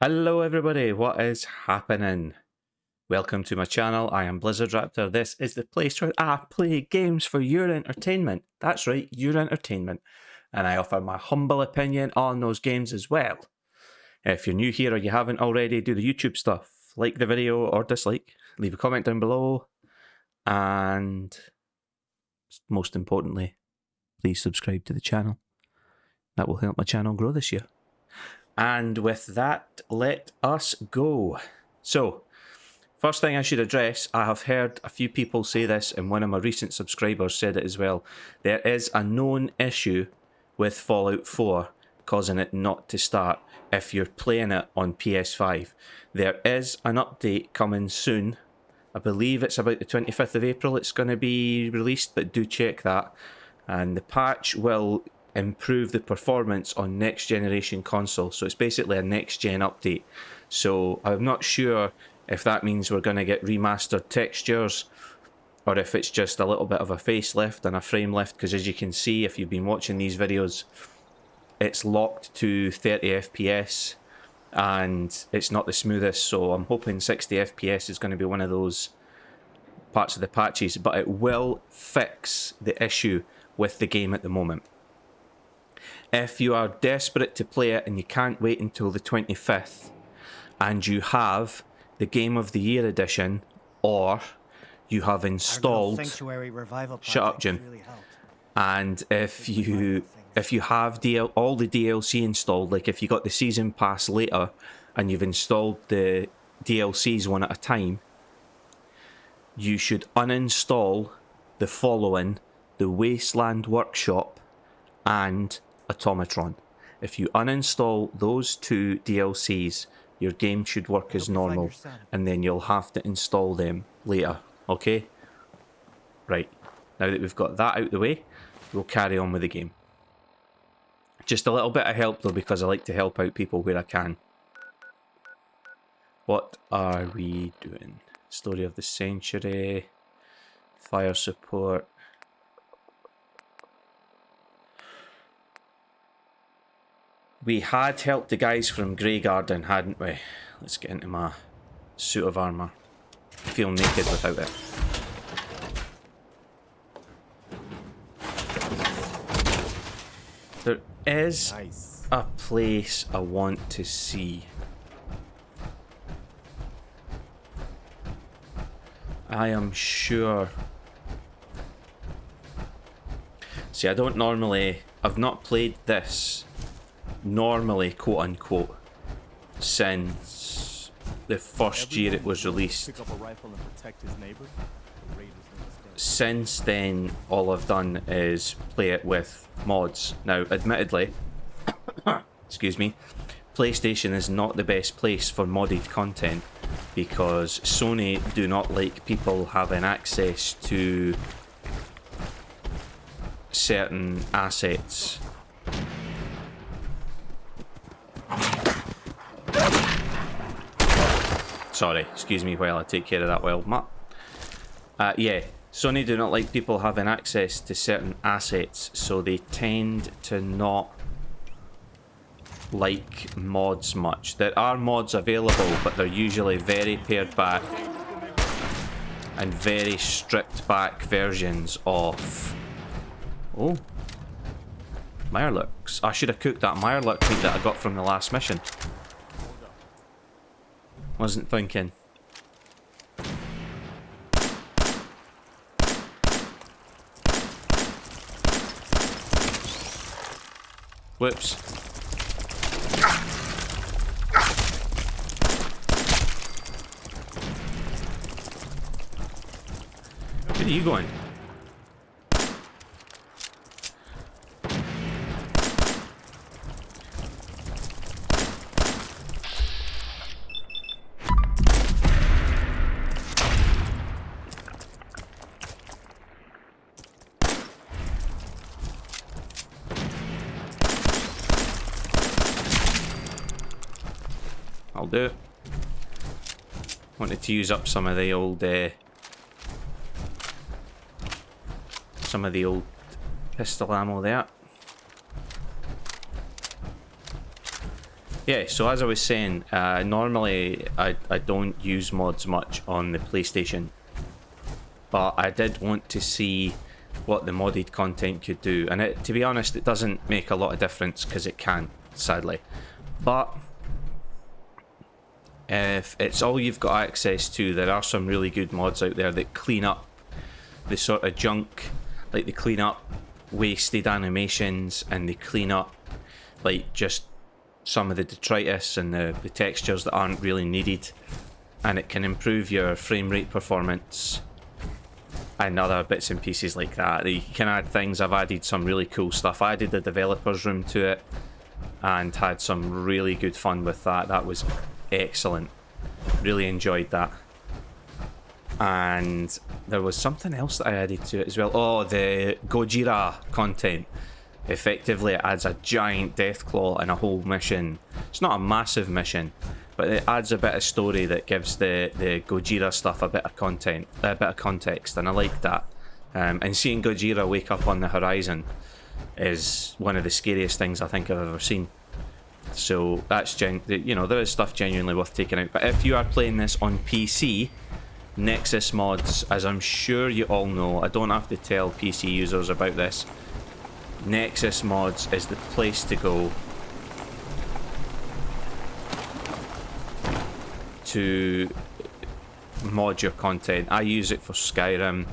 Hello everybody, what is happening? Welcome to my channel. I am Blizzard Raptor. This is the place where I play games for your entertainment. That's right, your entertainment. And I offer my humble opinion on those games as well. If you're new here or you haven't already, do the YouTube stuff. Like the video or dislike. Leave a comment down below. And most importantly, please subscribe to the channel. That will help my channel grow this year. And with that, let us go. So, first thing I should address, I have heard a few people say this, and one of my recent subscribers said it as well. There is a known issue with Fallout 4 causing it not to start if you're playing it on PS5. There is an update coming soon. I believe it's about the 25th of April it's going to be released, but do check that. And the patch will improve the performance on next generation consoles, so it's basically a next gen update. So I'm not sure if that means we're going to get remastered textures or if it's just a little bit of a facelift and a frame lift, because as you can see if you've been watching these videos, it's locked to 30 FPS and it's not the smoothest, so I'm hoping 60 FPS is going to be one of those parts of the patches, but it will fix the issue with the game at the moment. If you are desperate to play it and you can't wait until the 25th and you have the Game of the Year edition, or you have installed shut up Jim really, and if you have all the DLC installed, like if you got the season pass later and you've installed the DLCs one at a time, you should uninstall the following: the Wasteland Workshop and Automatron. If you uninstall those two DLCs, your game should work as normal, and then you'll have to install them later, okay? Right, now that we've got that out the way, we'll carry on with the game. Just a little bit of help though, because I like to help out people where I can. What are we doing? Story of the Century, fire support. We had helped the guys from Grey Garden, hadn't we? Let's get into my suit of armour. I feel naked without it. There is a place I want to see. I am sure. See, I've not played this normally, quote unquote, since the first year it was released. Since then, all I've done is play it with mods. Now, admittedly, excuse me, PlayStation is not the best place for modded content because Sony do not like people having access to certain assets. Sorry, excuse me while I take care of that wild mutt. Yeah, Sony do not like people having access to certain assets, so they tend to not like mods much. There are mods available, but they're usually very pared back and very stripped back versions of... Oh, Mirelurks. I should have cooked that Mirelurk meat that I got from the last mission. Wasn't thinking. Whoops. Where are you going? I'll do. Wanted to use up some of the old pistol ammo there. Yeah, so as I was saying, normally I don't use mods much on the PlayStation, but I did want to see what the modded content could do, and to be honest, it doesn't make a lot of difference because it can't, sadly. But if it's all you've got access to, there are some really good mods out there that clean up the sort of junk, like they clean up wasted animations, and they clean up like just some of the detritus and the textures that aren't really needed, and it can improve your frame rate performance and other bits and pieces like that. You can add things. I've added some really cool stuff. I added the developers room to it and had some really good fun with that. That was excellent. Really enjoyed that. And there was something else that I added to it as well. Oh, the Gojira content. Effectively, it adds a giant death claw and a whole mission. It's not a massive mission, but it adds a bit of story that gives the Gojira stuff a bit of content, a bit of context, and I like that. And seeing Gojira wake up on the horizon is one of the scariest things I think I've ever seen. So that's you know, there is stuff genuinely worth taking out. But if you are playing this on PC, Nexus mods, as I'm sure you all know, I don't have to tell PC users about this. Nexus mods is the place to go to mod your content. I use it for Skyrim.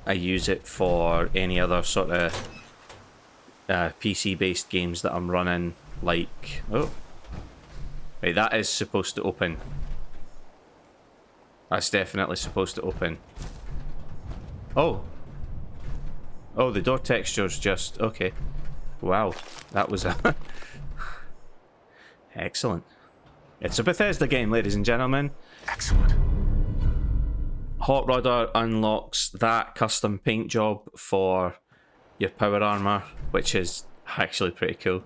I use it for any other sort of PC-based games that I'm running. Like, oh, wait, that is supposed to open. That's definitely supposed to open. Oh. Oh, the door texture's just... Okay. Wow. That was a... Excellent. It's a Bethesda game, ladies and gentlemen. Excellent. Hot Rodder unlocks that custom paint job for your power armor, which is actually pretty cool.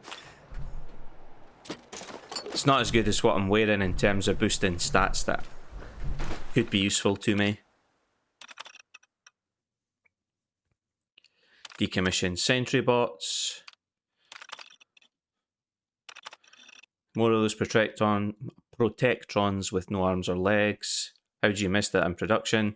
It's not as good as what I'm wearing in terms of boosting stats that could be useful to me. Decommission sentry bots. More of those protectrons with no arms or legs. How'd you miss that in production?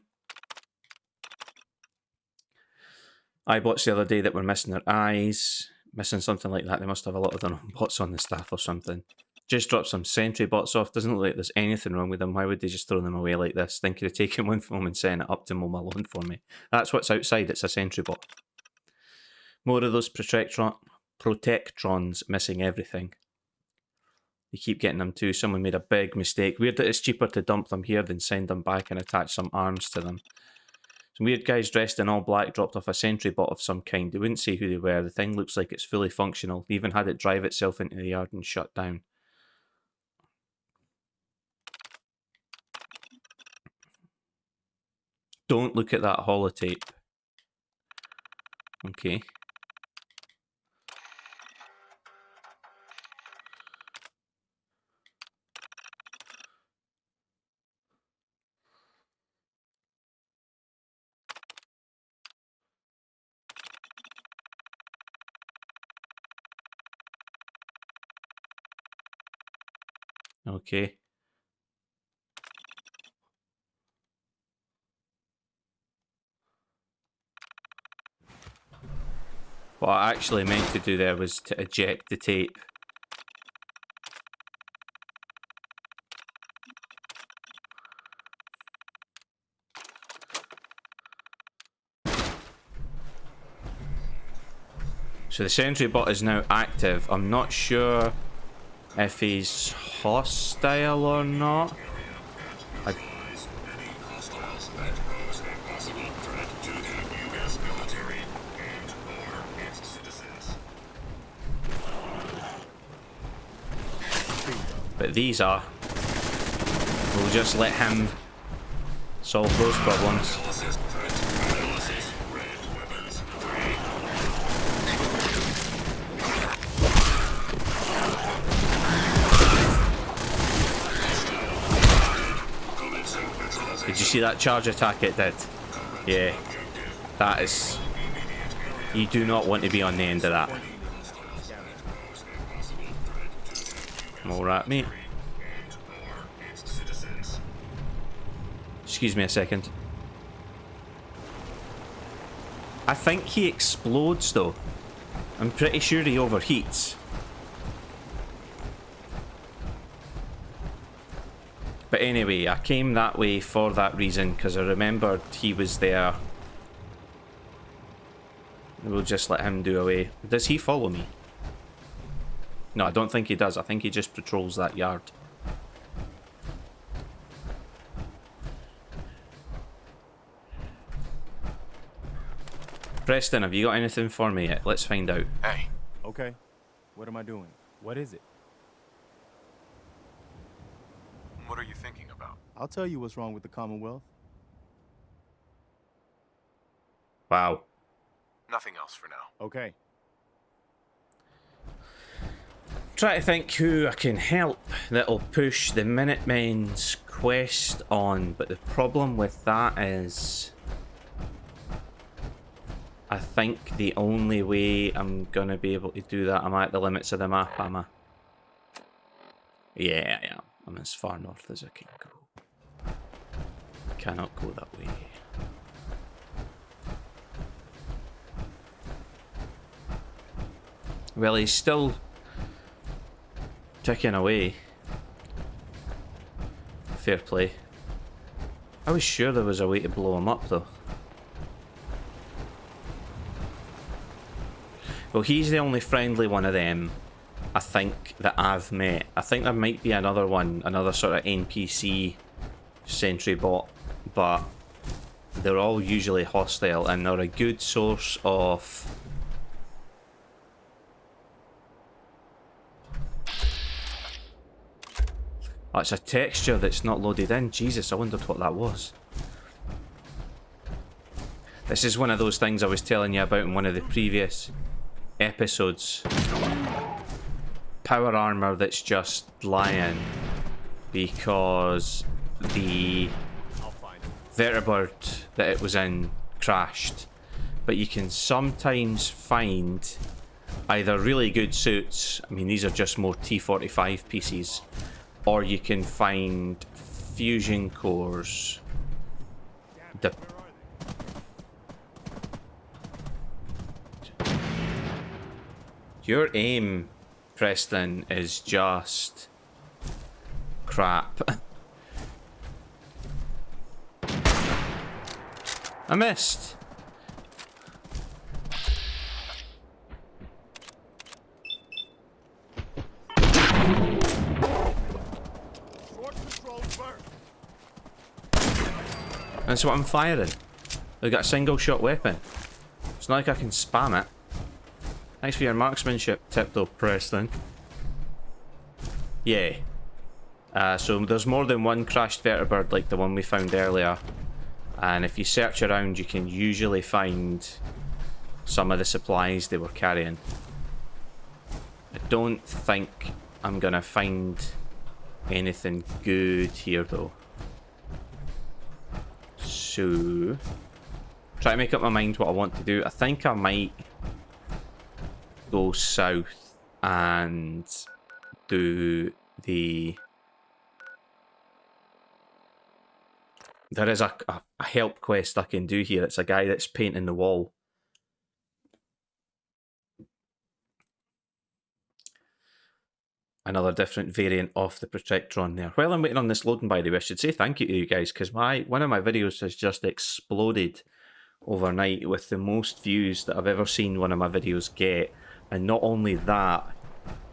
iBots the other day that were missing their eyes. Missing something like that. They must have a lot of their own bots on the staff or something. Just dropped some sentry bots off. Doesn't look like there's anything wrong with them. Why would they just throw them away like this? Thinking of taking one from them and sending it up to Mom alone for me. That's what's outside. It's a sentry bot. More of those protectrons missing everything. You keep getting them too. Someone made a big mistake. Weird that it's cheaper to dump them here than send them back and attach some arms to them. Some weird guys dressed in all black dropped off a sentry bot of some kind. They wouldn't say who they were. The thing looks like it's fully functional. They even had it drive itself into the yard and shut down. Don't look at that holotape. Okay. Okay. What I actually meant to do there was to eject the tape. So the sentry bot is now active. I'm not sure if he's hostile or not. But these are. We'll just let him solve those problems. Did you see that charge attack it did? Yeah. That is... You do not want to be on the end of that. Alright, mate. Excuse me a second. I think he explodes though. I'm pretty sure he overheats. But anyway, I came that way for that reason because I remembered he was there. We'll just let him do away. Does he follow me? No, I don't think he does. I think he just patrols that yard. Preston, have you got anything for me yet? Let's find out. Hey. Okay. What am I doing? What is it? What are you thinking about? I'll tell you what's wrong with the Commonwealth. Wow. Nothing else for now. Okay. Try to think who I can help that'll push the Minutemen's quest on, but the problem with that is I think the only way I'm gonna be able to do that, am I at the limits of the map, am I? Yeah, I am. I'm as far north as I can go. Cannot go that way. Well, he's still ticking away. Fair play. I was sure there was a way to blow him up though. Well, he's the only friendly one of them, I think, that I've met. I think there might be another one, another sort of NPC sentry bot, but they're all usually hostile and they're a good source of... Oh, it's a texture that's not loaded in. Jesus, I wondered what that was. This is one of those things I was telling you about in one of the previous episodes. Power armor that's just lying because the vertibird that it was in crashed. But you can sometimes find either really good suits, I mean these are just more T45 pieces, or you can find fusion cores. Your aim, Preston, is just crap. I missed. That's what I'm firing. They've got a single shot weapon. It's not like I can spam it. Thanks for your marksmanship tip though, Preston. Yeah. So there's more than one crashed vertibird like the one we found earlier. And if you search around you can usually find some of the supplies they were carrying. I don't think I'm gonna find anything good here though. So... try to make up my mind what I want to do. I think I might go south and do the... There is a help quest I can do here. It's a guy that's painting the wall. Another different variant of the Protectron there. While I'm waiting on this loading, by the way, I should say thank you to you guys, because one of my videos has just exploded overnight with the most views that I've ever seen one of my videos get. And not only that,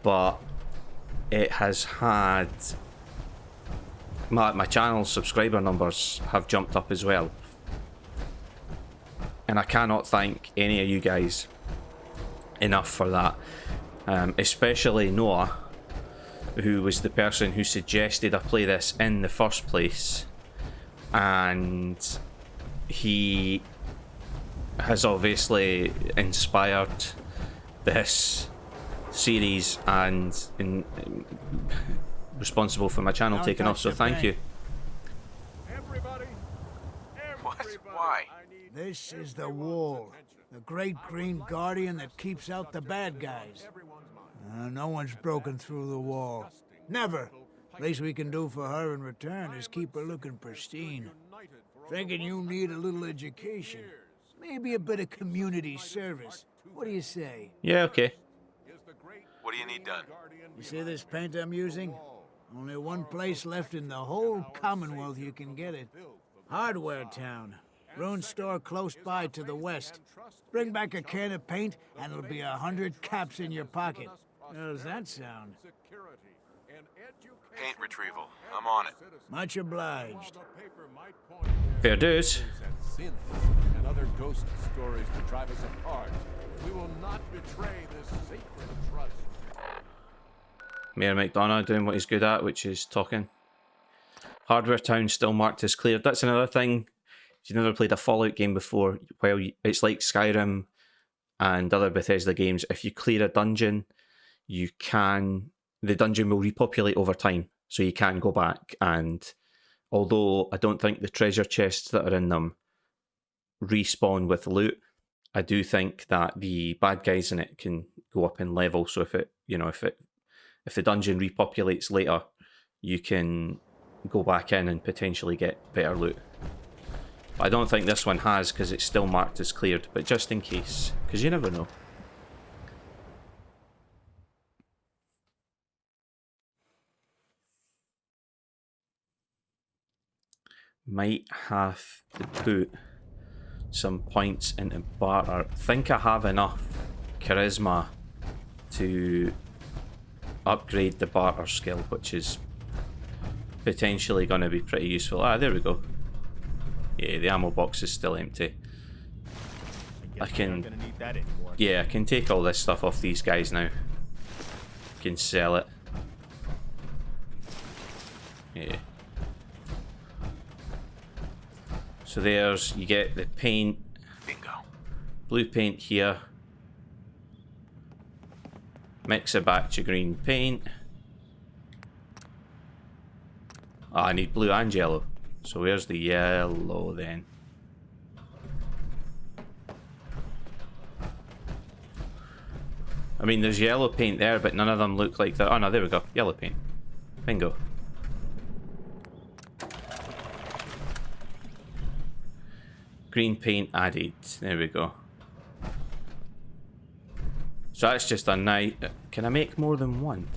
but it has had... My channel's subscriber numbers have jumped up as well. And I cannot thank any of you guys enough for that. Especially Noah, who was the person who suggested I play this in the first place. And he has obviously inspired this series and responsible for my channel taking off, so thank you. What? Why? This is the wall, the great green guardian that keeps out the bad guys. No one's broken through the wall. Never. Least we can do for her in return is keep her looking pristine. Thinking you need a little education. Maybe a bit of community service. What do you say? Yeah, okay. What do you need done? You see this paint I'm using? Only one place left in the whole Commonwealth you can get it. Hardware Town. Ruin store close by to the west. Bring back a can of paint and it'll be 100 caps in your pocket. How does that sound? Paint retrieval. I'm on it. Much obliged. Fair dues. Synths and other ghost stories to drive us apart. We will not betray this sacred trust. Mayor McDonough doing what he's good at, which is talking. Hardware Town still marked as cleared. That's another thing. If you've never played a Fallout game before, well, it's like Skyrim and other Bethesda games. If you clear a dungeon, the dungeon will repopulate over time. So you can go back, and although I don't think the treasure chests that are in them respawn with loot, I do think that the bad guys in it can go up in level. So if the dungeon repopulates later, you can go back in and potentially get better loot. But I don't think this one has, because it's still marked as cleared, but just in case, because you never know. Might have to put some points into barter. I think I have enough charisma to upgrade the barter skill, which is potentially going to be pretty useful. Ah, there we go. Yeah, the ammo box is still empty. I can, yeah, I can take all this stuff off these guys now. Can sell it. Yeah. So there's, you get the paint. Bingo. Blue paint here. Mix a batch of green paint. Oh, I need blue and yellow. So where's the yellow then? I mean, there's yellow paint there, but none of them look like that. Oh no, there we go. Yellow paint. Bingo. Green paint added. There we go. So that's just a night. Can I make more than one?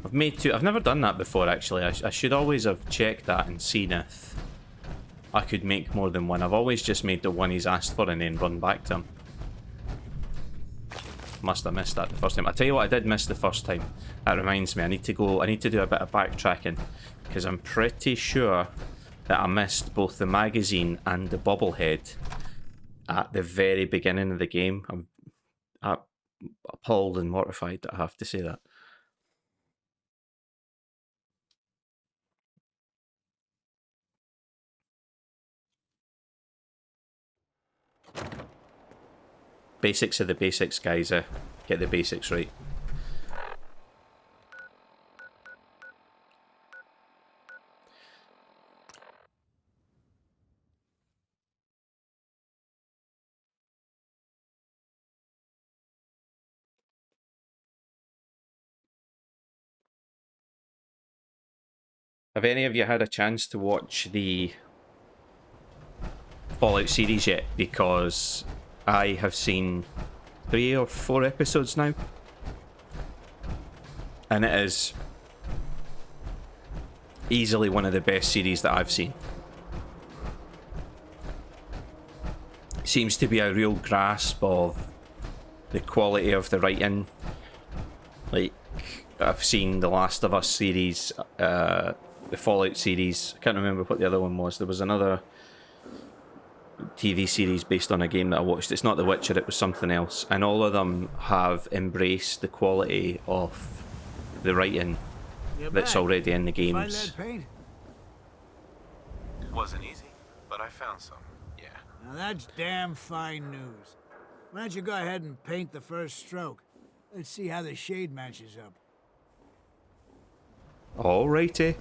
I've made two. I've never done that before, actually. I should always have checked that and seen if I could make more than one. I've always just made the one he's asked for and then run back to him. Must have missed that the first time. I tell you what, I did miss the first time. That reminds me, I need to do a bit of backtracking, because I'm pretty sure that I missed both the magazine and the bobblehead at the very beginning of the game. I'm appalled and mortified that I have to say that. Basics are the basics, guys. Get the basics right. Have any of you had a chance to watch the Fallout series yet? Because I have seen 3 or 4 episodes now, and it is easily one of the best series that I've seen. Seems to be a real grasp of the quality of the writing. Like, I've seen the Last of Us series, the Fallout series. I can't remember what the other one was. There was another TV series based on a game that I watched. It's not The Witcher, it was something else. And all of them have embraced the quality of the writing that's already in the games. Find that paint? Wasn't easy, but I found some. Yeah. Now that's damn fine news. Why don't you go ahead and paint the first stroke? Let's see how the shade matches up. Alrighty.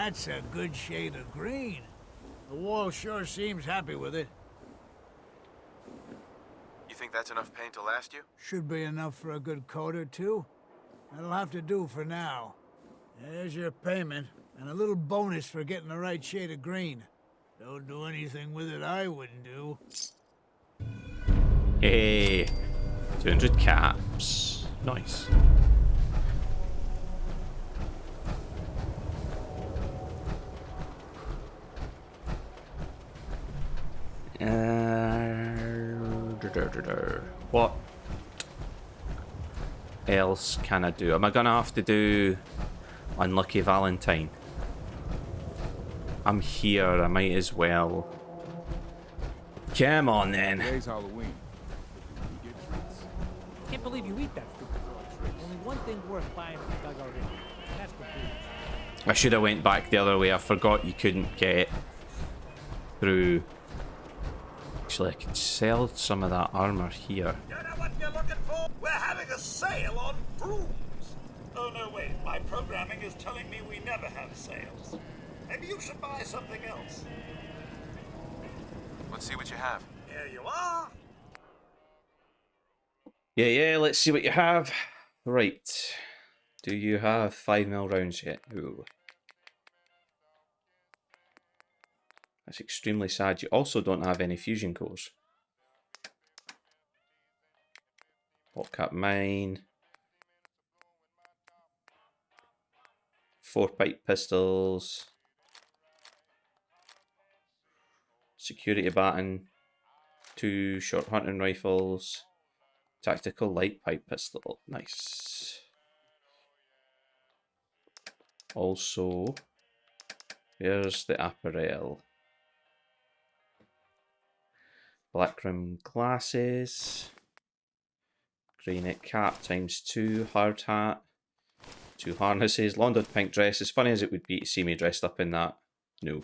That's a good shade of green. The wall sure seems happy with it. You think that's enough paint to last you? Should be enough for a good coat or two. That'll have to do for now. There's your payment, and a little bonus for getting the right shade of green. Don't do anything with it I wouldn't do. Hey, 200 caps. Nice. What else can I do? Am I gonna have to do Unlucky Valentine? I'm here, I might as well. Come on then. Today's Halloween. You get treats. Can't believe you eat that food. Only one thing worth buying from Dug Out Inn, and that's the booze. I should have went back the other way. I forgot you couldn't get through. Actually, I could sell some of that armor here. You know what you're looking for? We're having a sale on brooms. Oh, no, wait. My programming is telling me we never have sales. Maybe you should buy something else. Let's see what you have. Here you are. Yeah, let's see what you have. Right. Do you have 5mm rounds yet? Ooh. That's extremely sad. You also don't have any fusion cores. Popcap mine. 4 pipe pistols. Security baton. 2 short hunting rifles. Tactical light pipe pistol. Nice. Also, here's the apparel. Black rim glasses. Grey neck cap ×2. Hard hat. 2 harnesses. Laundered pink dress. As funny as it would be to see me dressed up in that. No.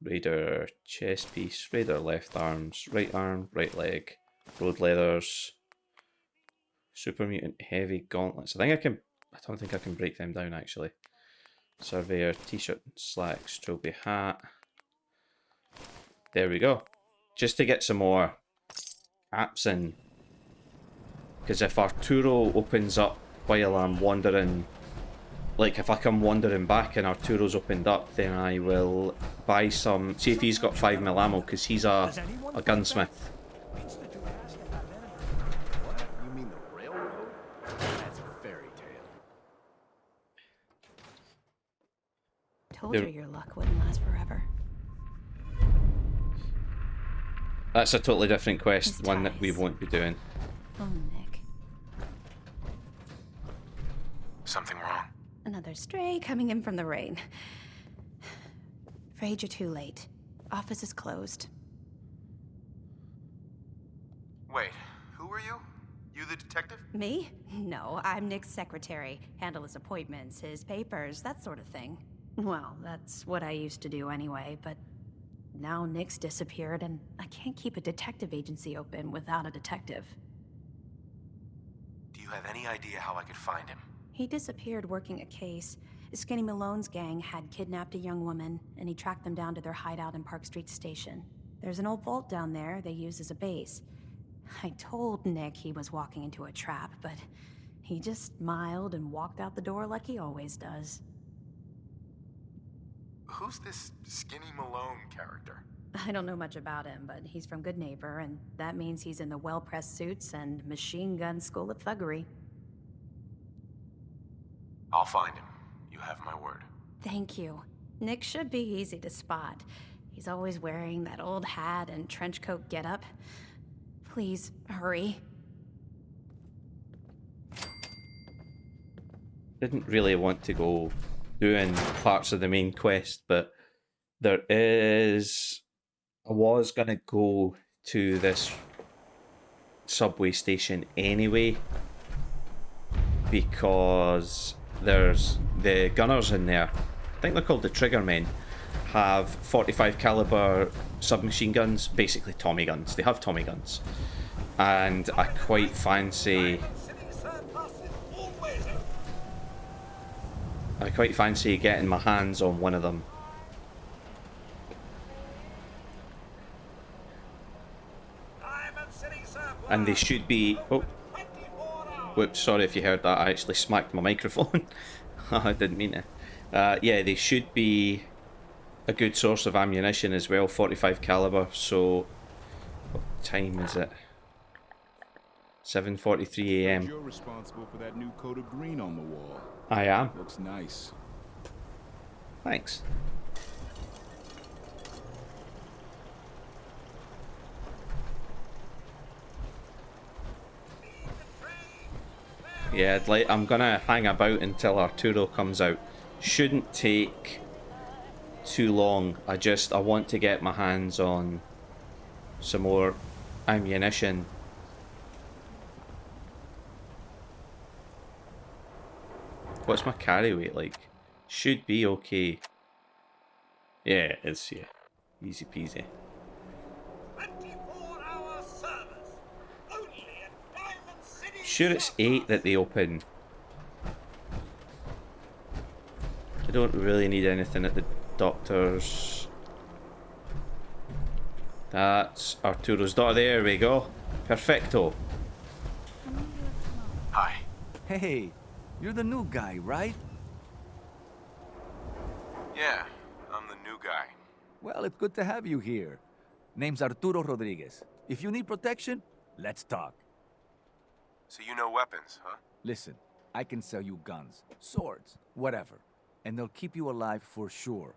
Raider chest piece. Raider left arm, right leg. Road leathers. Super mutant heavy gauntlets. I don't think I can break them down actually. Surveyor t-shirt and slacks. Trilby hat. There we go. Just to get some more apps in. Because if Arturo opens up while I'm wandering, like if I come wandering back and Arturo's opened up, then I will buy some, see if he's got 5mm ammo, because he's a gunsmith. What? You mean the railroad? That's a fairy tale. Told you your luck wouldn't last forever. That's a totally different quest, one that we won't be doing. Oh, Nick. Something wrong? Another stray coming in from the rain. Afraid you're too late. Office is closed. Wait, who are you? You the detective? Me? No, I'm Nick's secretary. Handle his appointments, his papers, that sort of thing. Well, that's what I used to do anyway, but now Nick's disappeared and I can't keep a detective agency open without a detective. Do you have any idea how I could find him? He disappeared working a case. Skinny Malone's gang had kidnapped a young woman, and he tracked them down to their hideout in Park Street Station. There's an old vault down there they use as a base. I told Nick he was walking into a trap, but he just smiled and walked out the door like he always does. Who's this Skinny Malone character? I don't know much about him, but he's from Good Neighbor, and that means he's in the well-pressed suits and machine gun school of thuggery. I'll find him. You have my word. Thank you. Nick should be easy to spot. He's always wearing that old hat and trench coat getup. Please, hurry. Didn't really want to go doing parts of the main quest, but there is... I was going to go to this subway station anyway, because there's the gunners in there, I think they're called the Triggermen, have 45 caliber submachine guns, basically Tommy guns. They have Tommy guns, and I quite fancy I quite fancy getting my hands on one of them. And they should be... Oh. Whoops, sorry if you heard that. I actually smacked my microphone. I didn't mean to. Yeah, they should be a good source of ammunition as well. 45 caliber, so... What time is it? 7:43 a.m. You're responsible for that new coat of green on the wall. I am. Looks nice. Thanks. Yeah, I'm gonna hang about until Arturo comes out. Shouldn't take too long. I want to get my hands on some more ammunition. What's my carry weight like? Should be okay. Yeah, it is, yeah. Easy peasy. 24-hour service. Only at Diamond City. Sure, it's 8 that they open. I don't really need anything at the doctor's. That's Arturo's daughter. There we go. Perfecto. Hi. Hey, you're the new guy, right? Yeah, I'm the new guy. Well, it's good to have you here. Name's Arturo Rodriguez. If you need protection, let's talk. So you know weapons, huh? Listen, I can sell you guns, swords, whatever. And they'll keep you alive for sure.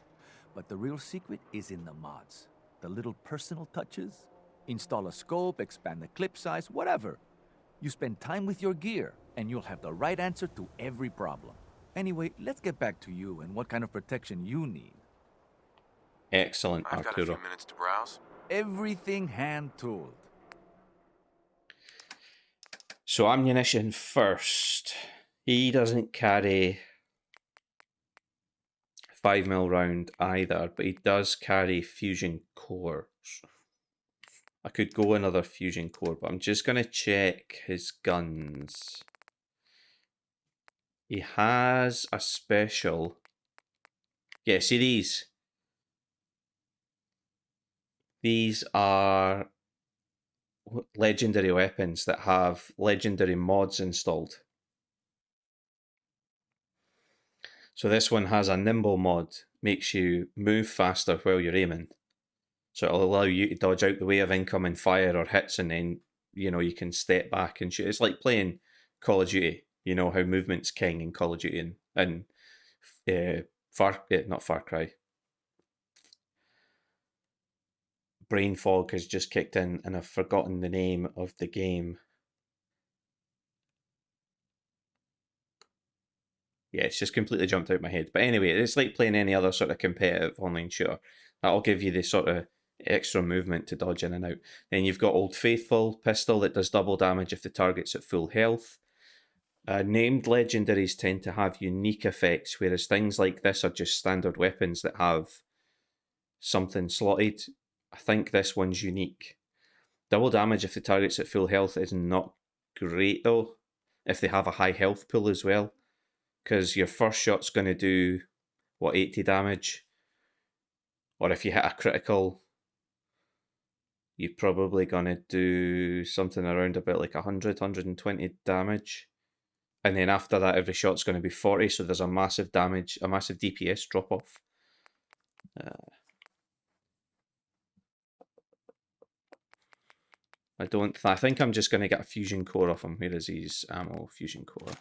But the real secret is in the mods. The little personal touches. Install a scope, expand the clip size, whatever. You spend time with your gear, and you'll have the right answer to every problem. Anyway, let's get back to you and what kind of protection you need. Excellent, I've got a Arturo. few minutes to browse. Everything hand-tooled. So ammunition first. He doesn't carry 5mm round either, but he does carry fusion cores. I could go another fusion core, but I'm just going to check his guns. He has a special... Yeah, see these? These are legendary weapons that have legendary mods installed. So this one has a nimble mod, makes you move faster while you're aiming. So it'll allow you to dodge out the way of incoming fire or hits, and then, you know, you can step back and shoot. It's like playing Call of Duty. You know how movement's king in Call of Duty and not Far Cry. Brain fog has just kicked in and I've forgotten the name of the game. Yeah, it's just completely jumped out of my head. But anyway, it's like playing any other sort of competitive online shooter. That'll give you the sort of extra movement to dodge in and out. Then you've got Old Faithful pistol that does double damage if the target's at full health. Named legendaries tend to have unique effects, whereas things like this are just standard weapons that have something slotted. I think this one's unique. Double damage if the target's at full health is not great though, if they have a high health pool as well, because your first shot's going to do, 80 damage? Or if you hit a critical, you're probably going to do something around about like 100, 120 damage. And then after that, every shot's going to be 40, so there's a massive damage, a massive DPS drop off. I think I'm just going to get a fusion core off him. Where is his ammo? Fusion core.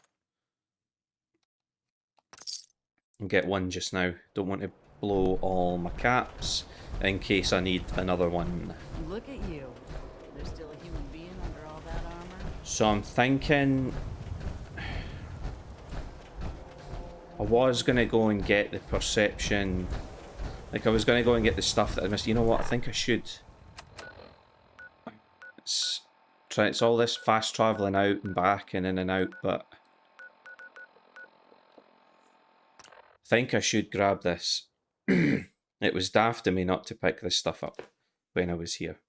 And get one just now. Don't want to blow all my caps in case I need another one. Look at you. There's still a human being under all that armor. So I'm thinking I was going to go and get the perception. Like I was going to go and get the stuff that I missed. You know what? I think I should. It's all this fast travelling out and back and in and out, but I think I should grab this. It was daft of me not to pick this stuff up when I was here.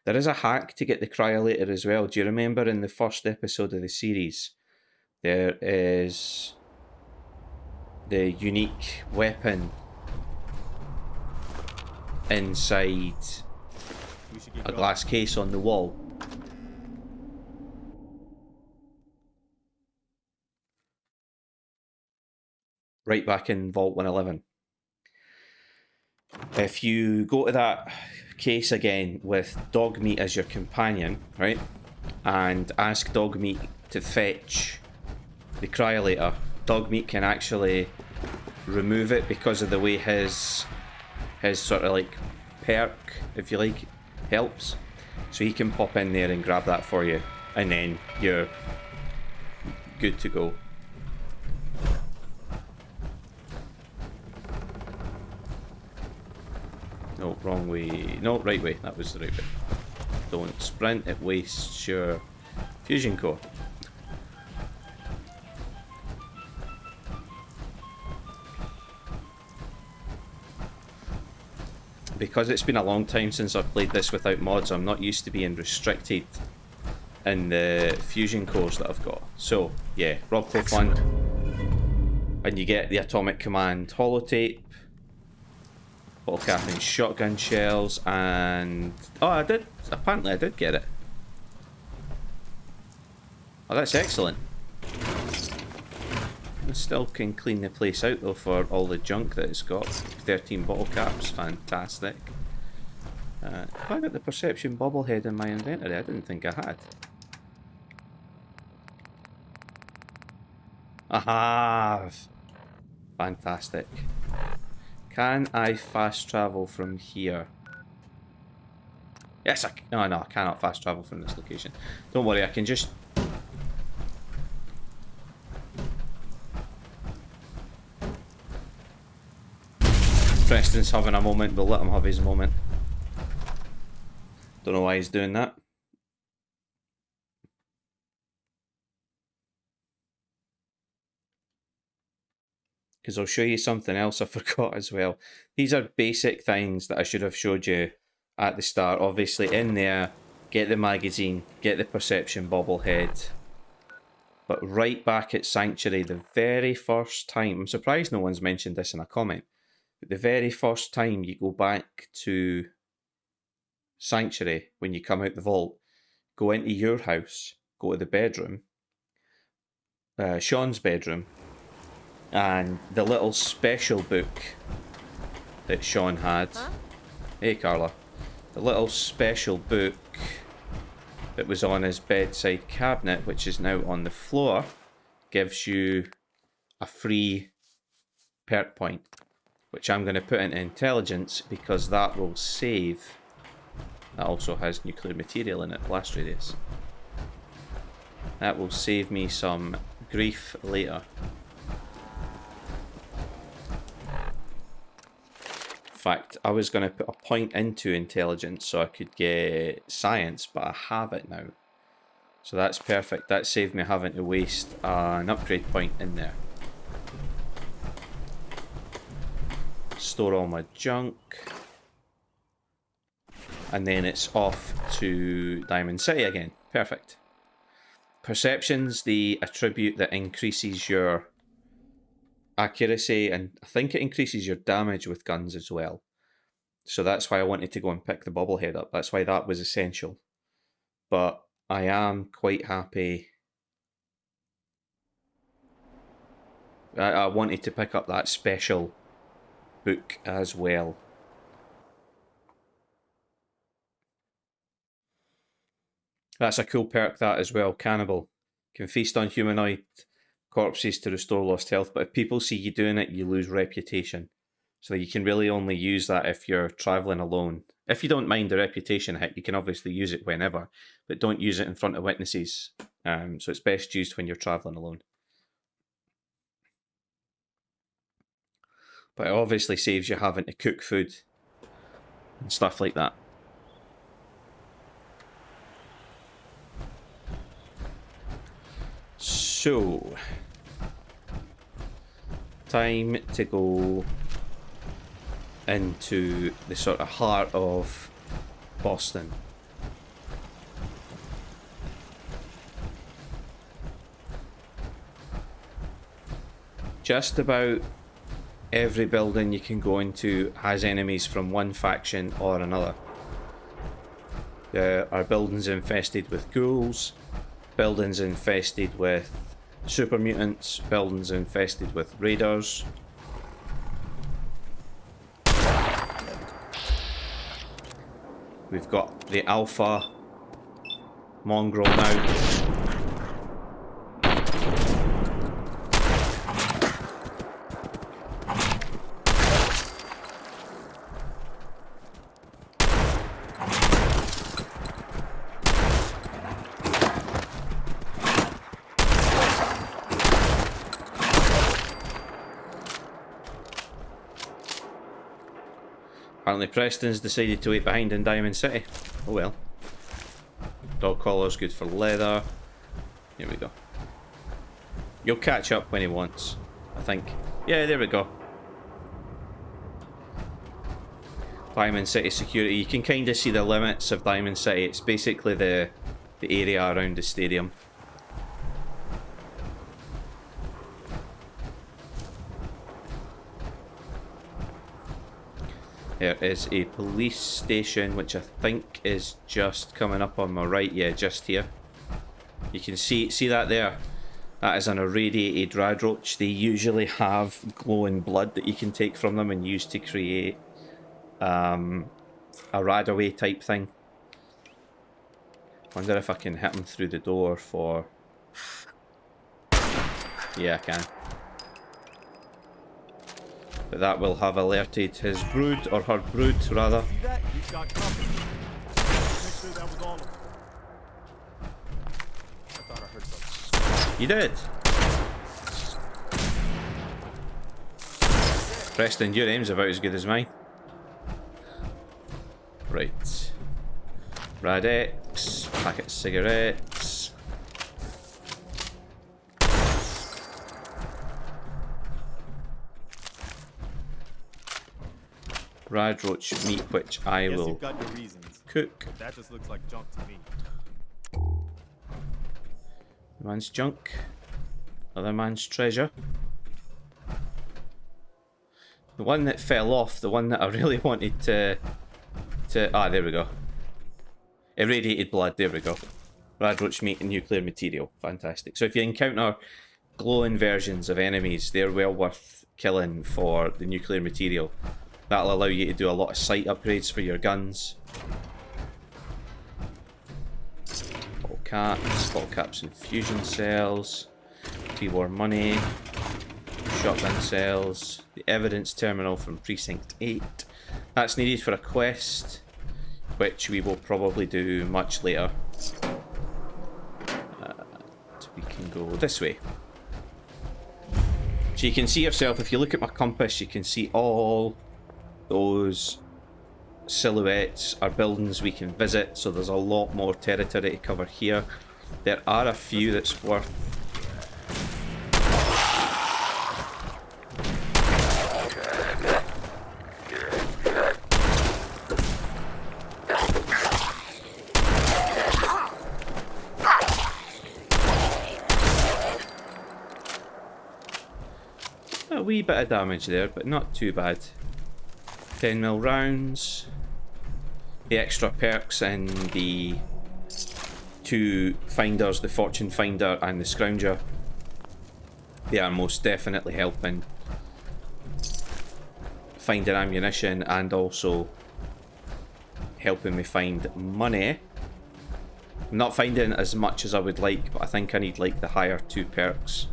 There is a hack to get the cryolator as well. Do you remember in the first episode of the series, there is the unique weapon inside a glass case on the wall? Right back in Vault 111. If you go to that case again with Dogmeat as your companion, right, and ask Dogmeat to fetch the cryolator, Dogmeat can actually remove it because of the way his sort of like perk, if you like, helps. So he can pop in there and grab that for you, and then you're good to go. No, wrong way. No, right way. That was the right way. Don't sprint, it wastes your fusion core. Because it's been a long time since I've played this without mods, I'm not used to being restricted in the fusion cores that I've got. So, yeah, Robco Fund. And you get the Atomic Command holotape, bottle cap and shotgun shells, and... oh, I did. Apparently I did get it. Oh, that's excellent. I still can clean the place out though for all the junk that it's got. 13 bottle caps, fantastic. Have I got the perception bobblehead in my inventory? I didn't think I had. I have! Fantastic. Can I fast travel from here? Yes, no, I cannot fast travel from this location. Don't worry, I can just... Preston's having a moment, we'll let him have his moment. Don't know why he's doing that. Because I'll show you something else I forgot as well. These are basic things that I should have showed you at the start. Obviously in there, get the magazine, get the perception bobblehead. But right back at Sanctuary, the very first time, I'm surprised no one's mentioned this in a comment, but the very first time you go back to Sanctuary, when you come out the vault, go into your house, go to the bedroom, Sean's bedroom, and the little special book that Sean had. Huh? Hey Carla. The little special book that was on his bedside cabinet, which is now on the floor, gives you a free perk point, which I'm going to put into intelligence because that will save. That also has nuclear material in it, blast radius. That will save me some grief later. In fact, I was going to put a point into intelligence so I could get science, but I have it now. So that's perfect. That saved me having to waste an upgrade point in there. Store all my junk. And then it's off to Diamond City again. Perfect. Perception's the attribute that increases your accuracy, and I think it increases your damage with guns as well. So that's why I wanted to go and pick the bobblehead up. That's why that was essential. But I am quite happy. I wanted to pick up that special book as well. That's a cool perk, that as well. Cannibal. Can feast on humanoid corpses to restore lost health, but if people see you doing it, you lose reputation. So you can really only use that if you're travelling alone. If you don't mind the reputation hit, you can obviously use it whenever, but don't use it in front of witnesses. So it's best used when you're travelling alone. But it obviously saves you having to cook food and stuff like that. So, time to go into the sort of heart of Boston. Just about every building you can go into has enemies from one faction or another. There are buildings infested with ghouls, buildings infested with super mutants, buildings infested with raiders. We've got the alpha mongrel now. Apparently Preston's decided to wait behind in Diamond City. Oh well. Dog collar's good for leather. Here we go. You'll catch up when he wants, I think. Yeah, there we go. Diamond City security. You can kind of see the limits of Diamond City. It's basically the area around the stadium. There is a police station, which I think is just coming up on my right. Yeah, just here. You can see that there. That is an irradiated radroach. They usually have glowing blood that you can take from them and use to create a radaway type thing. Wonder if I can hit him through the door for... Yeah, I can. But that will have alerted his brood, or her brood, rather. See that? He's got company. Make sure that was all of them. I thought I heard something. You did. Preston, your aim's about as good as mine. Right. Rad-X, packet of cigarettes. Radroach meat, which I Guess will you've got your reasons. cook. That just looks like junk to me. Man's junk. Other man's treasure. The one that fell off, the one that I really wanted to there we go. Irradiated blood, there we go. Radroach meat and nuclear material. Fantastic. So if you encounter glowing versions of enemies, they're well worth killing for the nuclear material. That'll allow you to do a lot of sight upgrades for your guns. Bottle caps and fusion cells. Pre-war money. Shotgun cells. The evidence terminal from Precinct 8. That's needed for a quest, which we will probably do much later. So we can go this way. So you can see yourself, if you look at my compass, you can see all those silhouettes are buildings we can visit, so there's a lot more territory to cover here. There are a few that's worth a wee bit of damage there, but not too bad. 10mm rounds. The extra perks and the two finders, the fortune finder and the scrounger, they are most definitely helping finding ammunition and also helping me find money. I'm not finding as much as I would like, but I think I need like the higher two perks.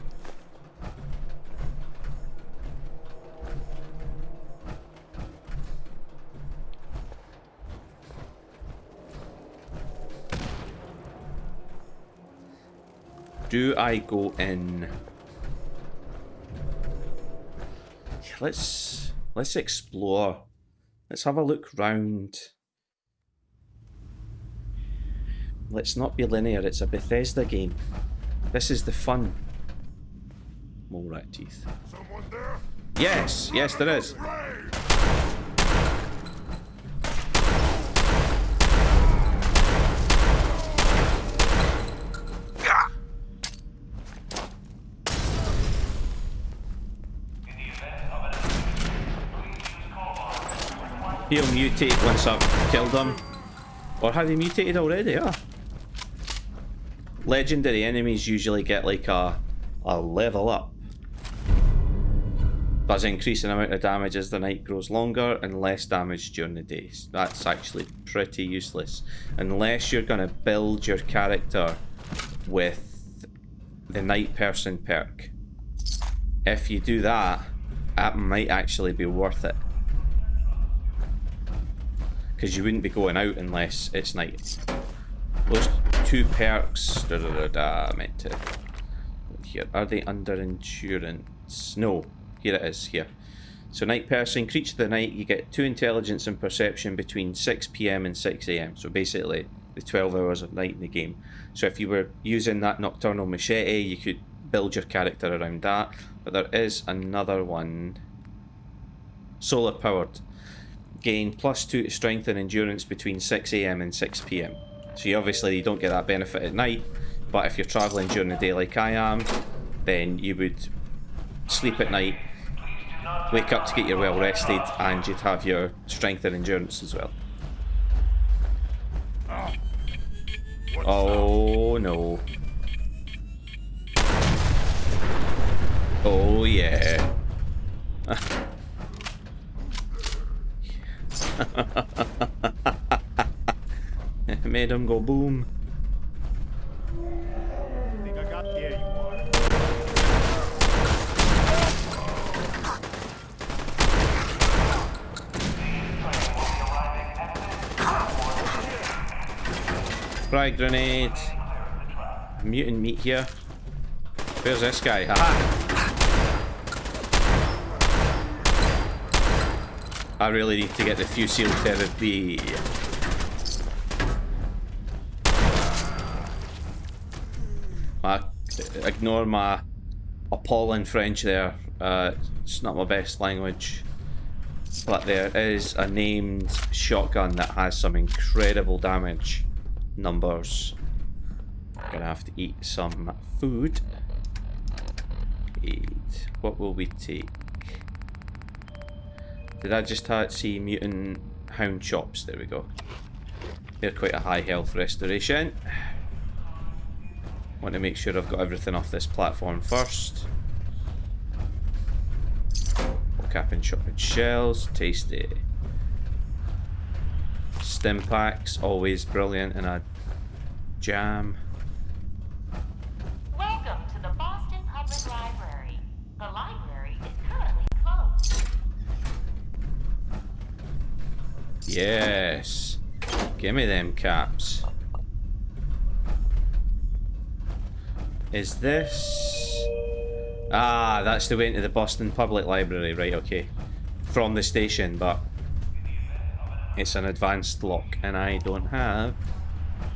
Do I go in? Let's explore. Let's have a look round. Let's not be linear. It's a Bethesda game. This is the fun. Mole rat teeth. Someone there? Yes, yes, there is. He'll mutate once I've killed him. Or have he mutated already? Oh. Legendary enemies usually get like a level up. Does increase in amount of damage as the night grows longer and less damage during the days. That's actually pretty useless. Unless you're going to build your character with the night person perk. If you do that, that might actually be worth it. Because you wouldn't be going out unless it's night. Those 2 perks, meant to... Here, are they under endurance? No. Here it is, here. So night person, creature of the night, you get 2 intelligence and perception between 6 PM and 6 AM. So basically, the 12 hours of night in the game. So if you were using that nocturnal machete, you could build your character around that. But there is another one. Solar powered. Gain +2 to strength and endurance between 6 AM and 6 PM. So you obviously don't get that benefit at night. But if you're travelling during the day like I am, then you would sleep at night, wake up to get your well rested, and you'd have your strength and endurance as well. Oh no. Oh yeah. It made him go boom. I think I got there. You are. Frag grenade. Mutant meat here. Where's this guy? Aha! I really need to get the fusil therapy. Ignore my appalling French there. It's not my best language. But there is a named shotgun that has some incredible damage numbers. Gonna have to eat some food. Eat. What will we take? Did I just see mutant hound chops? There we go. They're quite a high health restoration. Want to make sure I've got everything off this platform first. Cap and shotgun shells, tasty. Stim packs, always brilliant in a jam. Welcome to the Boston Public Library. The library is currently closed. Yes. Give me them caps. Is this... Ah, that's the way into the Boston Public Library, right, okay. From the station, but it's an advanced lock, and I don't have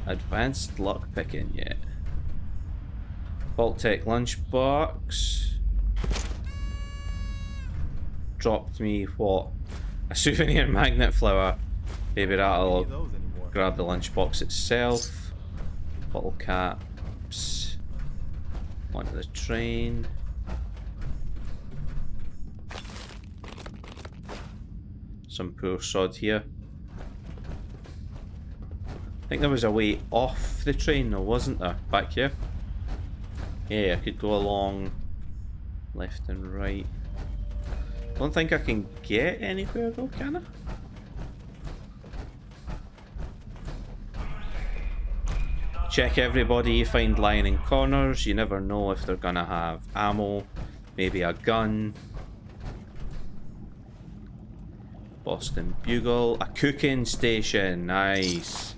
advanced lock picking yet. Vault-Tec lunchbox. Dropped me, what? A souvenir magnet flower. Maybe that'll grab the lunchbox itself. Bottle caps. Onto the train. Some poor sod here. I think there was a way off the train though, wasn't there? Back here? Yeah, I could go along left and right. Don't think I can get anywhere though, can I? Check everybody you find lying in corners. You never know if they're gonna have ammo, maybe a gun. Boston Bugle, a cooking station, nice.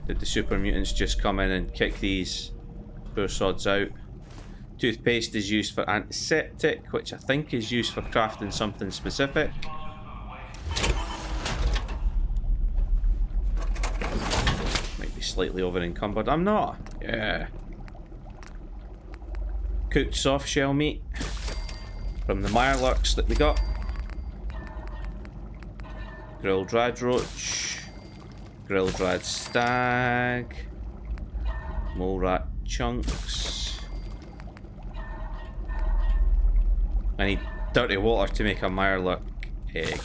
Did the super mutants just come in and kick these poor sods out? Toothpaste is used for antiseptic, which I think is used for crafting something specific. Might be slightly over encumbered. I'm not. Yeah. Cooked soft shell meat from the Mirelurks that we got. Grilled rad roach. Grilled rad stag. Mole rat chunks. I need dirty water to make a Mirelurk egg.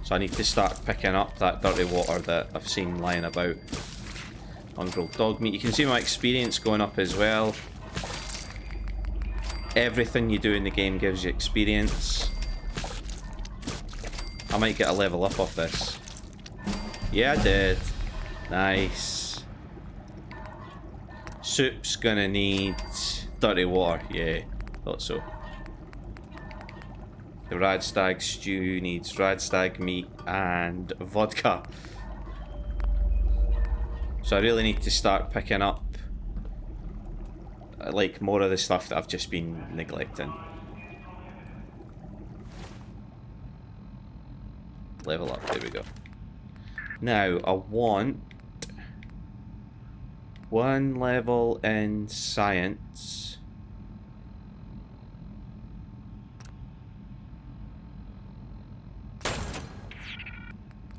So I need to start picking up that dirty water that I've seen lying about. Ungrilled dog meat. You can see my experience going up as well. Everything you do in the game gives you experience. I might get a level up off this. Yeah, I did. Nice. Soup's gonna need dirty water. Yeah, thought so. The Radstag stew needs Radstag meat and vodka. So I really need to start picking up like more of the stuff that I've just been neglecting. Level up, there we go. Now I want 1 level in science.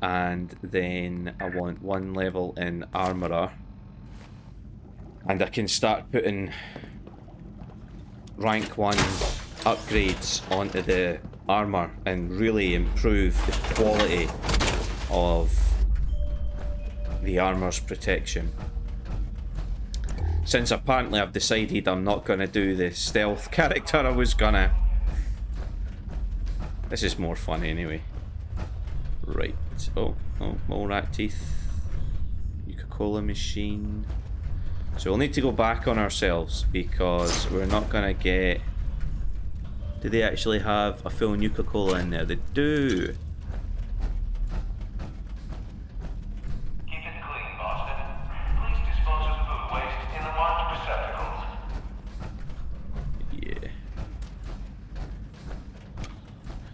And then I want 1 level in armorer. And I can start putting rank 1 upgrades onto the armor and really improve the quality of the armor's protection. Since apparently I've decided I'm not going to do the stealth character I was gonna. This is more fun anyway. Right. Oh, more rat teeth. Nuka-Cola machine. So we'll need to go back on ourselves because we're not gonna get... Do they actually have a full Nuka-Cola in there? They do! Keep it clean, Boston. Please dispose of food waste in the marked receptacles. Yeah.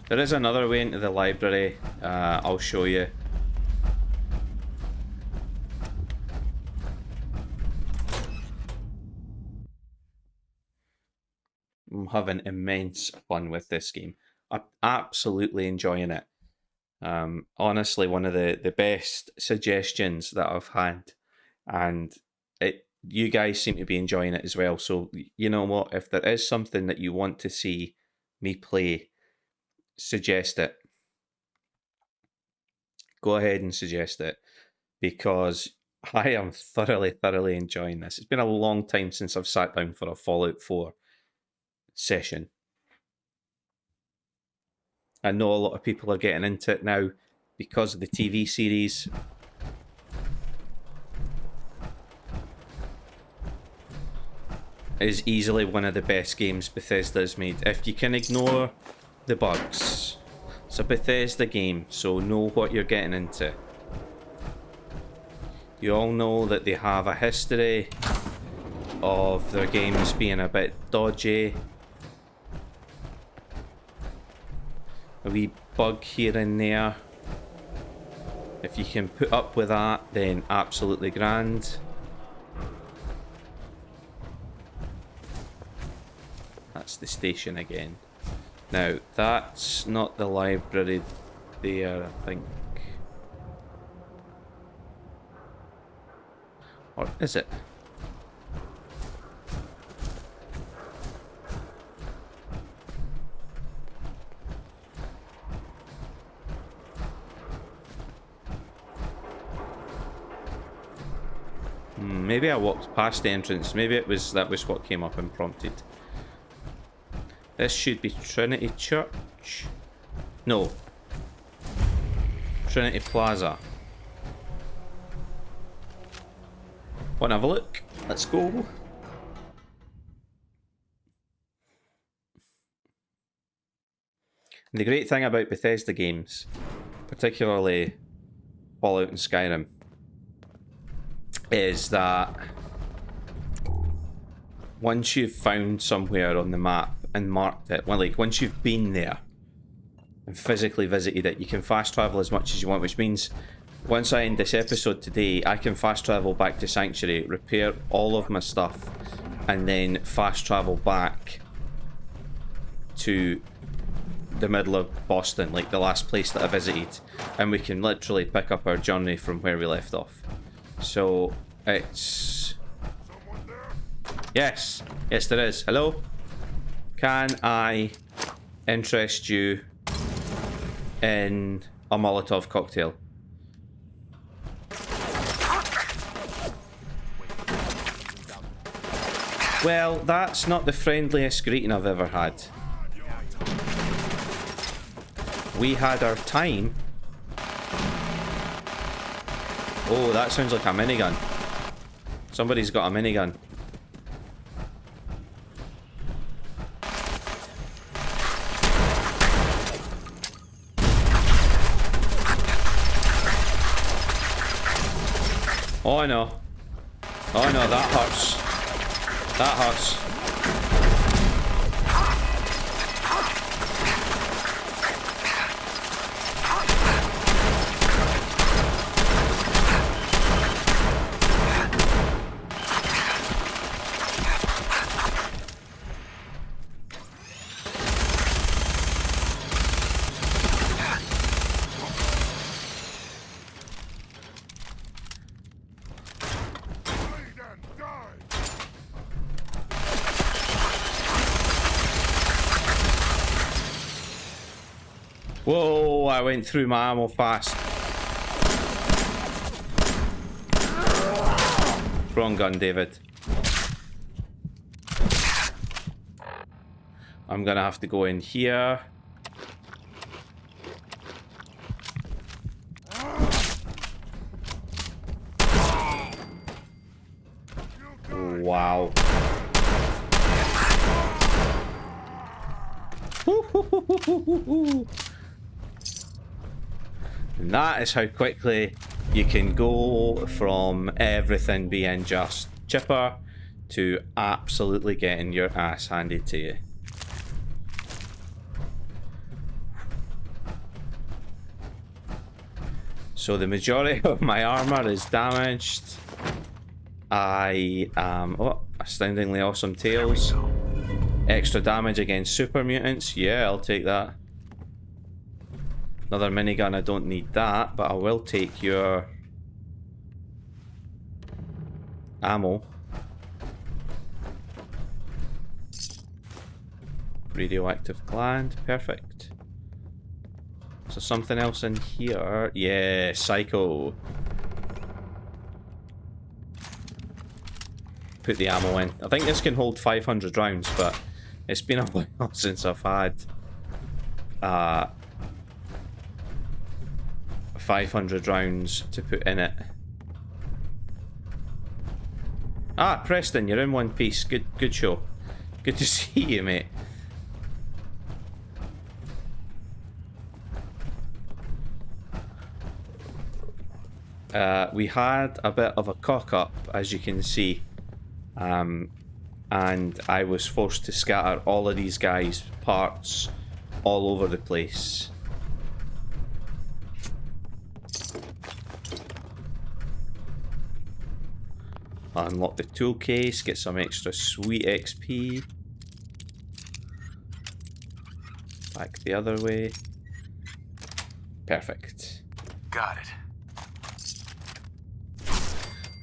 There is another way into the library. I'll show you. I'm having immense fun with this game. I'm absolutely enjoying it. Honestly, one of the best suggestions that I've had, and you guys seem to be enjoying it as well. So you know what? If there is something that you want to see me play, suggest it. Go ahead and suggest it, because I am thoroughly enjoying this. It's been a long time since I've sat down for a Fallout 4 session. I know a lot of people are getting into it now because of the TV series. It is easily one of the best games Bethesda's made. If you can ignore the bugs. It's a Bethesda game, so know what you're getting into. You all know that they have a history of their games being a bit dodgy. A wee bug here and there. If you can put up with that, then absolutely grand. That's the station again. Now, that's not the library there, I think. Or is it? Maybe I walked past the entrance. Maybe that was what came up and prompted. This should be Trinity Church. No. Trinity Plaza. Want to have a look? Let's go. And the great thing about Bethesda games, particularly Fallout and Skyrim, is that once you've found somewhere on the map and marked it, well, like once you've been there and physically visited it, you can fast travel as much as you want, which means once I end this episode today, I can fast travel back to Sanctuary, repair all of my stuff, and then fast travel back to the middle of Boston, like the last place that I visited, and we can literally pick up our journey from where we left off. So it's... Yes, there is. Hello? Can I interest you in a Molotov cocktail? Well, that's not the friendliest greeting I've ever had. We had our time. Oh, that sounds like a minigun. Somebody's got a minigun. Oh, I know. Oh, I know, that hurts. That hurts. Whoa, I went through my ammo fast. Wrong gun, David. I'm gonna have to go in here. Wow. And that is how quickly you can go from everything being just chipper to absolutely getting your ass handed to you. So the majority of my armor is damaged. I am... Oh, astoundingly awesome tails. Extra damage against super mutants. Yeah, I'll take that. Another minigun, I don't need that, but I will take your ammo. Radioactive gland, perfect. So something else in here. Yeah, psycho. Put the ammo in. I think this can hold 500 rounds, but it's been a while since I've had 500 rounds to put in it. Ah, Preston, you're in one piece. Good show. Good to see you, mate. We had a bit of a cock-up, as you can see. And I was forced to scatter all of these guys' parts all over the place. Unlock the tool case, get some extra sweet XP. Back the other way. Perfect. Got it.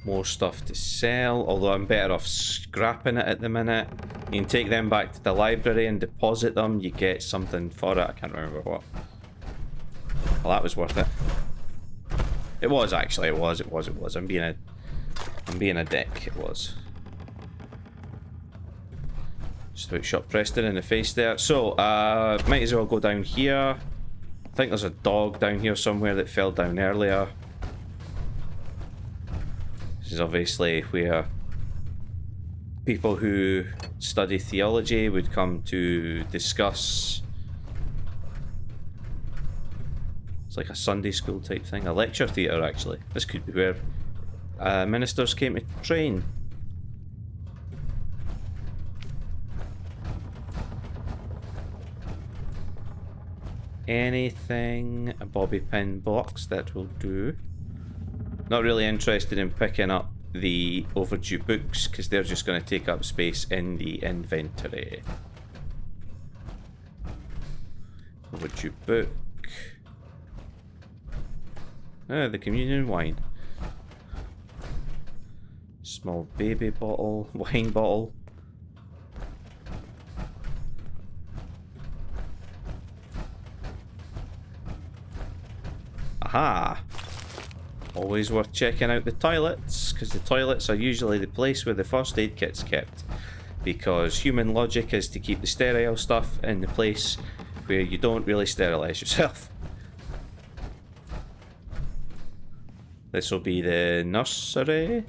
More stuff to sell, although I'm better off scrapping it at the minute. You can take them back to the library and deposit them. You get something for it. I can't remember what. Well, that was worth it. It was actually. It was. I'm being a dick. It was. Just about shot Preston in the face there. So, might as well go down here. I think there's a dog down here somewhere that fell down earlier. This is obviously where people who study theology would come to discuss. It's like a Sunday school type thing, a lecture theatre actually. This could be where ministers came to train. Anything, a bobby pin box, that will do. Not really interested in picking up the overdue books because they're just going to take up space in the inventory. Overdue book. Ah, the communion wine. Small baby bottle, wine bottle. Aha! Always worth checking out the toilets, because the toilets are usually the place where the first aid kit's kept. Because human logic is to keep the sterile stuff in the place where you don't really sterilise yourself. This will be the nursery.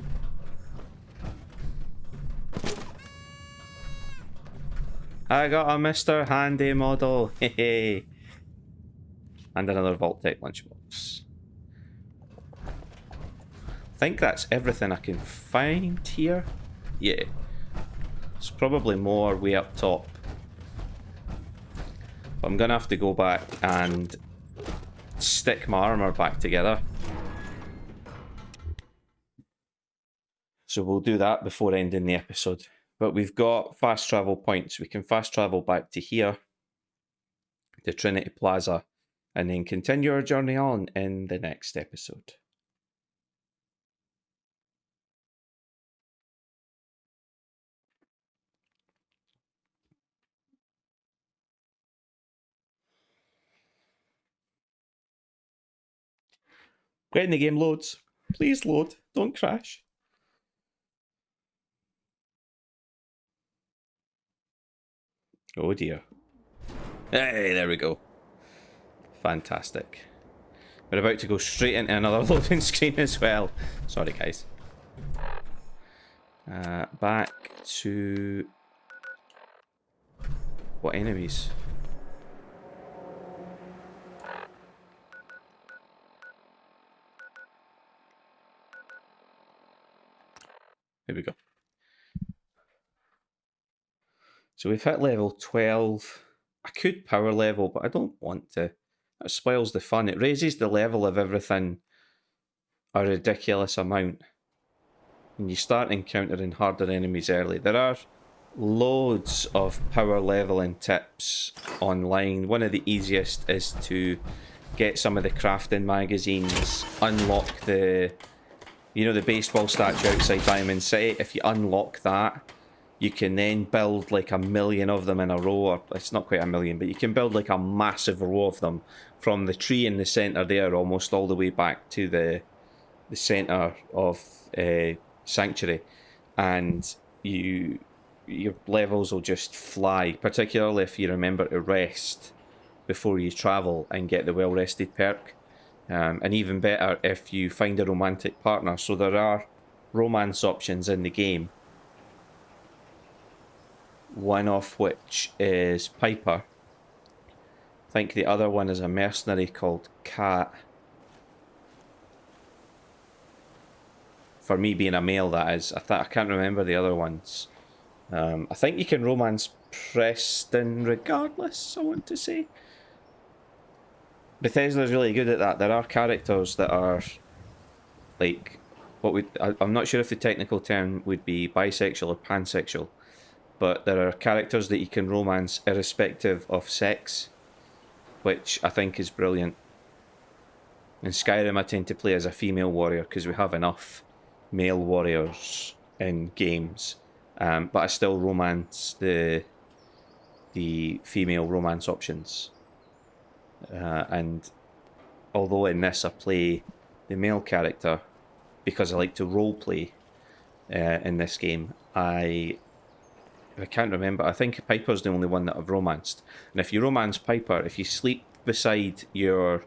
I got a Mr. Handy model. Hehe. And another Vault-Tec lunchbox. I think that's everything I can find here. Yeah. There's probably more way up top. But I'm gonna have to go back and stick my armor back together. So we'll do that before ending the episode. But we've got fast travel points. We can fast travel back to here, to Trinity Plaza, and then continue our journey on in the next episode. When the game loads, please load, don't crash. Oh dear. Hey, there we go. Fantastic. We're about to go straight into another loading screen as well. Sorry, guys. Back to... What enemies? Here we go. So we've hit level 12. I could power level, but I don't want to. It spoils the fun. It raises the level of everything a ridiculous amount. And you start encountering harder enemies early. There are loads of power leveling tips online. One of the easiest is to get some of the crafting magazines, unlock the, you know, the baseball statue outside Diamond City. If you unlock that, you can then build like 1,000,000 of them in a row, or it's not quite 1,000,000, but you can build like a massive row of them from the tree in the centre there, almost all the way back to the centre of Sanctuary, and your levels will just fly, particularly if you remember to rest before you travel and get the well-rested perk. And even better if you find a romantic partner. So there are romance options in the game, one of which is Piper. I think the other one is a mercenary called Kat. For me being a male, that is. I can't remember the other ones. I think you can romance Preston regardless, I want to say. Bethesda's really good at that. There are characters that are like, I'm not sure if the technical term would be bisexual or pansexual, but there are characters that you can romance irrespective of sex, which I think is brilliant. In Skyrim I tend to play as a female warrior because we have enough male warriors in games, but I still romance the female romance options. And although in this I play the male character because I like to roleplay in this game, I can't remember. I think Piper's the only one that I've romanced. And if you romance Piper, if you sleep beside your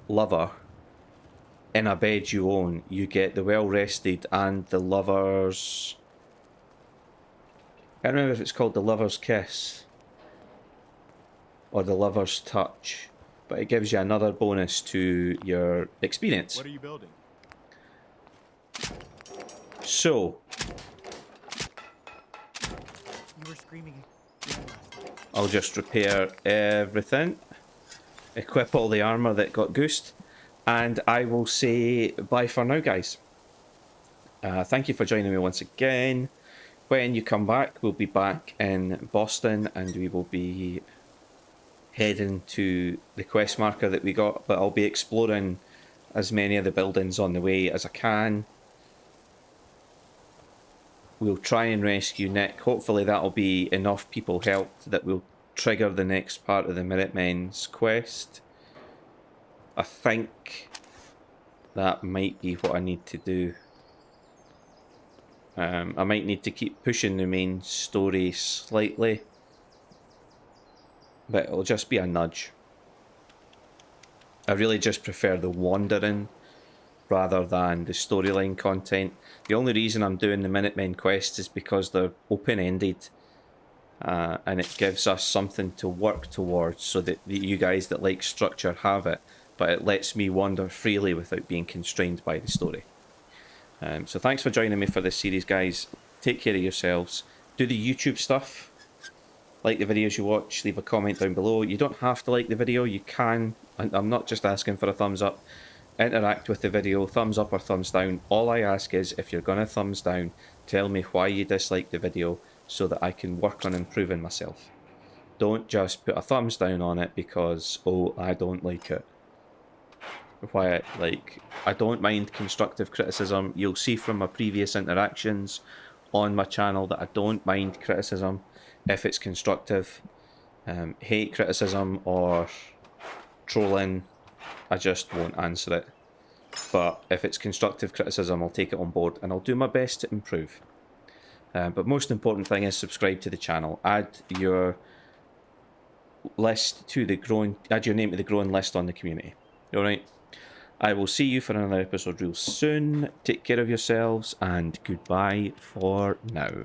lover in a bed you own, you get the well-rested and the lover's... I can't remember if it's called the lover's kiss or the lover's touch, but it gives you another bonus to your experience. What are you building? So, You were screaming. I'll just repair everything, equip all the armor that got goosed, and I will say bye for now, guys. Thank you for joining me once again. When you come back, we'll be back in Boston and we will be heading to the quest marker that we got, but I'll be exploring as many of the buildings on the way as I can. We'll try and rescue Nick. Hopefully that'll be enough people helped that will trigger the next part of the Minutemen's quest. I think that might be what I need to do. I might need to keep pushing the main story slightly, but it'll just be a nudge. I really just prefer the wandering rather than the storyline content. The only reason I'm doing the Minutemen quests is because they're open-ended, and it gives us something to work towards so that you guys that like structure have it, but it lets me wander freely without being constrained by the story. So thanks for joining me for this series, guys. Take care of yourselves. Do the YouTube stuff. Like the videos you watch, leave a comment down below. You don't have to like the video, you can. I'm not just asking for a thumbs up. Interact with the video, thumbs up or thumbs down. All I ask is, if you're gonna thumbs down, tell me why you dislike the video so that I can work on improving myself. Don't just put a thumbs down on it because, oh, I don't like it. Why, like, I don't mind constructive criticism. You'll see from my previous interactions on my channel that I don't mind criticism if it's constructive. Hate criticism or trolling, I just won't answer it. But if it's constructive criticism, I'll take it on board and I'll do my best to improve. But most important thing is subscribe to the channel. Add your list to the growing, add your name to the growing list on the community. Alright? I will see you for another episode real soon. Take care of yourselves and goodbye for now.